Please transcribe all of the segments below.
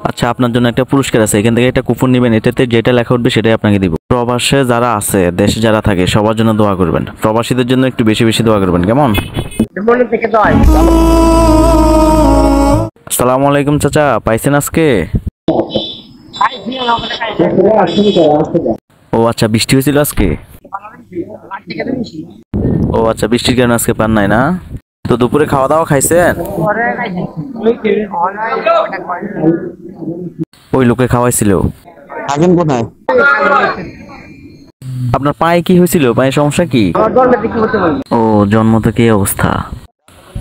আচ্ছা, আপনার জন্য একটা পুরস্কার আছে, এখান থেকে একটা কুপন নেবেন, এটাতে যেটা লেখা উঠবে সেটাই আপনাকে দিব। প্রবাসে যারা আছে, দেশে যারা থাকে, সবার জন্য দোয়া করবেন। প্রবাসীদের জন্য একটু বেশি বেশি দোয়া করবেন, কেমন? আসসালামু আলাইকুম চাচা, পাইছেন আজকে? ও আচ্ছা, বৃষ্টি হয়েছিল আজকে? ও আচ্ছা, বৃষ্টির কারণে আজকে পান নাই না? তো দুপুরে খাওয়া দাওয়া খাইছেন? ওই লোকে খাওয়াইছিল? থাকেন কোথায়? আপনার পায়ে কি হয়েছিল? পায়ে সমস্যা কি? ও, জন্ম থেকে এই অবস্থা।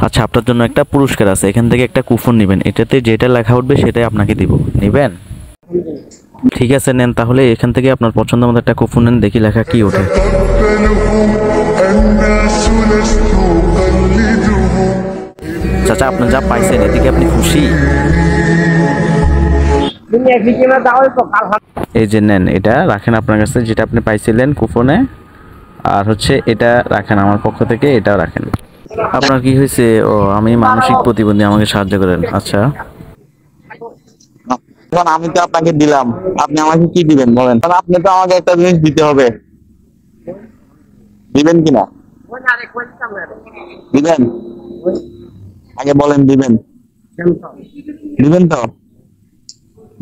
আচ্ছা, আপনার জন্য একটা পুরস্কার আছে, এখান থেকে একটা কুপন নেবেন, এটাতে যেটা লেখা উঠবে সেটাই আপনাকে দিব। নেবেন? ঠিক আছে, নেন তাহলে। এখান থেকে আপনার পছন্দ মতো একটা কুপন নেন, দেখি লেখা কি ওঠে। চাচা, আপনি যা পাইছেন এদিকে আপনি খুশি? এই যে নেন, এটা রাখেন আপনার কাছে, যেটা আপনি পাইছিলেন কুপনে। আর হচ্ছে এটা রাখেন আমার পক্ষ থেকে, এটাও রাখেন। আপনার কি হয়েছে? ও, আমি মানসিক প্রতিবন্ধী, আমাকে সাহায্য করেন। আচ্ছা, এখন আমি তো আপনাকে দিলাম, আপনি আমাকে কি দিবেন বলেন? কারণ আপনি তো আমাকে একটা জিনিস দিতে হবে, দিবেন কিনা? দিবেন? আগে বলেন দিবেন? দিবেন তো?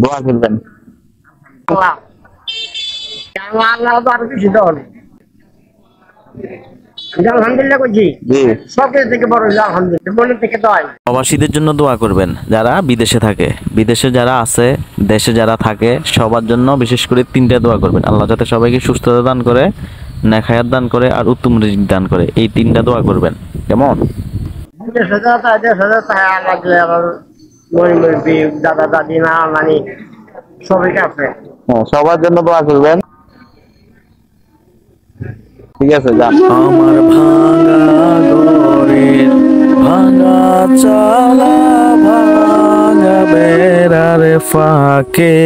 দোয়া করবেন। প্রবাসীদের জন্য দোয়া করবেন যারা বিদেশে থাকে, বিদেশে যারা আছে, দেশে যারা থাকে, সবার জন্য বিশেষ করে তিনটা দোয়া করবেন। আল্লাহ যাতে সবাইকে সুস্থতা দান করে, নেখায়াত দান করে, আর উত্তম রিজিক দান করে। এই তিনটা দোয়া করবেন, কেমন? দাদা দাদি না মানে সবাই আছে। হ্যাঁ, সবার জন্য দোয়া করবেন। ঠিক আছে, যান। আমার ভাঙা ঘরের ভাঙা চালা, ভাঙা বেড়ার ফাঁকে